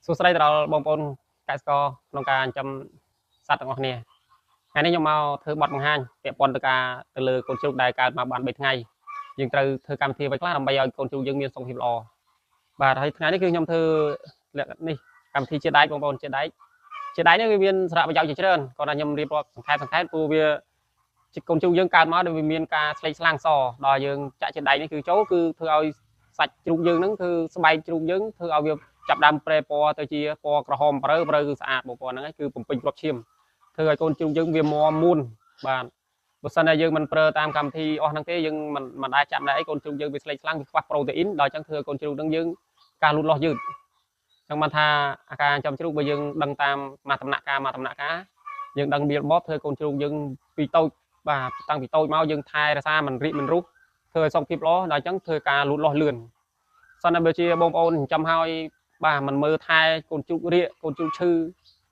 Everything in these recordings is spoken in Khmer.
សួស្តីទៅដល់បងប្អូនកសិករក្នុងការចិញ្ចឹមសត្វទាំងអស់គ្នាថ្ងៃនេះខ្ញុំមកធ្វើបទបង្ហាញពាក់ព័ន្ធទៅការទៅលើកូនជ្រូកដែលកើតមកបាន3ថ្ងៃយើងត្រូវធ្វើកម្មវិធីអ្វីខ្លះដើម្បីឲ្យកូនជ្រូកយើងមានសុខភាពល្អបាទហើយថ្ងៃនេះគឺខ្ញុំធ្វើនេះកម្មវិធីជាដែកបងប្អូនជាដែកនេះវាមានសារៈប្រយោជន៍ជាច្រើនគាត់ថាខ្ញុំរៀបរាប់សង្ខេបព្រោះវាកូនជ្រូកយើងកើតមកដោយវាមានការស្លេកស្លាំងសដល់យើងចាក់ជាដែកនេះគឺចូលគឺធ្វើឲ្យសាច់ជ្រូកយើងហ្នឹងគឺស្បែកជ្រូកយើងធ្វើឲ្យវាចាប់ដើមប្រែពណ៌ទៅជាពណ៌ក្រហមប្រើគឺស្អាតបងប្អូនហ្នឹងហើយគឺបំពេញគ្រាប់ឈាមធ្វើឲ្យកូនជ្រូកយើងវាមាំមួនបាទបើសិនតែយើងមិនប្រើតាមកម្មវិធីអស់ហ្នឹងទេយើងមិនអាចចាប់ដែរអីកូនជ្រូកយើងវាស្លេកស្លាំងវាខ្វះប្រូតេអ៊ីនដល់អញ្ចឹងធ្វើឲ្យកូនជ្រូកហ្នឹងយើងការលូតលាស់យឺតអញ្ចឹងបានថាអាការចិញ្ចឹមជ្រូកបើយើងដឹងតាមមួយដំណាក់កាលយើងដឹងមានរបបធ្វើកូនជ្រូកយើងពីតូចបាទតាំងពីតូចមកយើងថែរក្សាមិនរីកមិនរុះធ្វើឲ្យសុខភាពល្អដល់អញ្ចឹងធ្វើការលូតលាស់លឿនសិនតែបើជាបងប្អូនចិញ្ចឹមហើយបាទមិនមើលថែកូនជ្រូករាកកូនជ្រូកឈឺ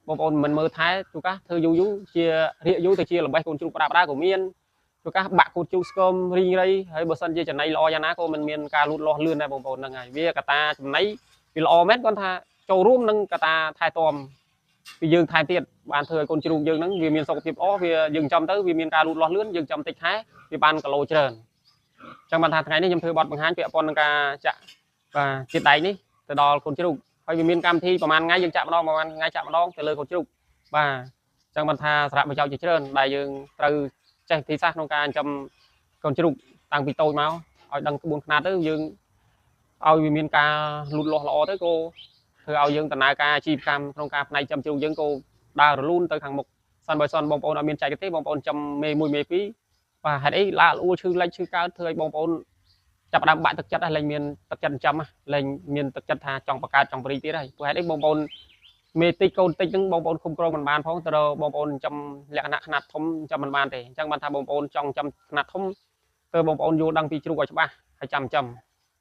បងប្អូនមិនមើលថែជួនកាសធ្វើយូរជារាកយូរទៅជាល្បេះកូនជ្រូកផ្ដាក៏មានជួនកាសបាក់កូនជ្រូកស្គមរីងរៃហើយបើសិនជាចំណីល្អយ៉ាងណាក៏មិនមានការលូតលាស់លឿនដែរបងប្អូនហ្នឹងហើយវាកត្តាចំណីវាល្អមែនគាត់ថាចូលរួមនឹងកត្តាថែទាំពីយើងថែទៀតបានធ្វើឲ្យកូនជ្រូកយើងហ្នឹងវាមានសុខភាពល្អវាយើងចំទៅវាមានការលូតលាស់លឿនយើងចំតិចថែវាបានគីឡូច្រើនអញ្ចឹងបានថាថ្ងៃនេះខ្ញុំធ្វើបទបង្ហាញពាក់ព័ន្ធនឹងការចាក់បាទជាតិដែកនេះទៅដល់កូនជ្រូកហើយវាមានកម្មវិធីប្រហែលថ្ងៃយើងចាក់ម្ដងទៅលើកូនជ្រូកបាទអញ្ចឹងបានថាសារៈប្រយោជន៍ជាច្រើនដែលយើងត្រូវចេះវិធីសាស្ត្រក្នុងការចិញ្ចឹមកូនជ្រូកតាំងពីតូចមកឲ្យដឹងក្បួនខ្នាតទៅយើងឲ្យវាមានការលូតលាស់ល្អទៅក៏ធ្វើឲ្យយើងដំណើរការអាជីវកម្មក្នុងការផ្នែកចិញ្ចឹមជ្រូកយើងក៏ដើររលូនទៅខាងមុខសិនបើសិនបងប្អូនអត់មានចែកទេបងប្អូនចិញ្ចឹមមេ1មេ2បាទហេតុអីឡាអួលឈឺលេចឈឺកើតធ្វើឲ្យបងប្អូនចាប់ដើមបាក់ទឹកចិត្តហើយលែងមានទឹកចិត្តចិញ្ចឹមលែងមានទឹកចិត្តថាចង់បង្កើតចង់បរិយទៀតហើយព្រោះហេតុអីបងប្អូនមេតិចកូនតិចហ្នឹងបងប្អូនគុំក្រងមិនបានផងទៅបងប្អូនចិញ្ចឹមលក្ខណៈខ្នាតធំចិញ្ចឹមមិនបានទេអញ្ចឹងបានថាបងប្អូនចង់ចិញ្ចឹមខ្នាតធំទៅបងប្អូនយល់ដឹងពីជ្រូកឲ្យច្បាស់ហើយចាំចិញ្ចឹម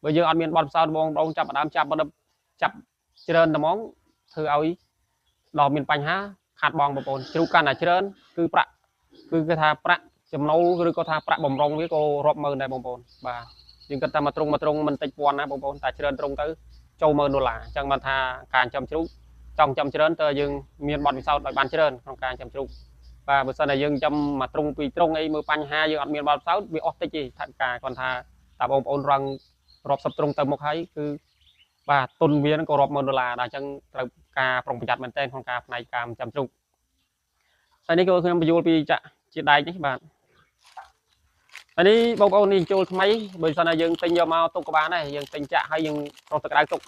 បើយើងអត់មានបទពិសោធន៍បងប្អូនចាប់ច្រើនតែហ្មងធ្វើឲ្យដល់មានបញ្ហាខាតបងប្អូនជ្រូកកាន់តែច្រើនគឺប្រាក់គឺគេថាប្រាក់ចំណូលឬក៏ថាប្រាក់បំរុងវាក៏រាប់ម៉ឺនដែរបងប្អូនបាទយើងគិតថាមកត្រង់មិនតិចពាន់ណាបងប្អូនតែច្រើនត្រង់ទៅចូល$1,000អញ្ចឹងបានថាការចិញ្ចឹមជ្រូកចង់ចិញ្ចឹមច្រើនតើយើងមានបទពិសោធន៍ឲ្យបានច្រើនក្នុងការចិញ្ចឹមជ្រូកបាទបើសិនតែយើងចិញ្ចឹមមកត្រង់ពីរត្រង់អីមើលបញ្ហាយើងអត់មានបទពិសោធន៍វាអស់តិចទេថាការគាត់ថាតើបងប្អូនរងរាប់សិបត្រង់ទៅមុខហើយគឺបាទទុនវានឹងក៏រាប់$1,000ដែរអញ្ចឹងត្រូវការប្រុងប្រយ័ត្នមែនទែនក្នុងការផ្នែកការចិញ្ចឹមជ្រូកហើយនេះក៏ខ្ញុំបញ្យល់ពីចាក់ជាដែកនេះបាទហើយនេះបងប្អូននេះចូលថ្មីបើសិនតែយើងទិញយកមកទុកក៏បានដែរយើងទិញចាក់ហើយយើងរកទឹកក្តៅទុក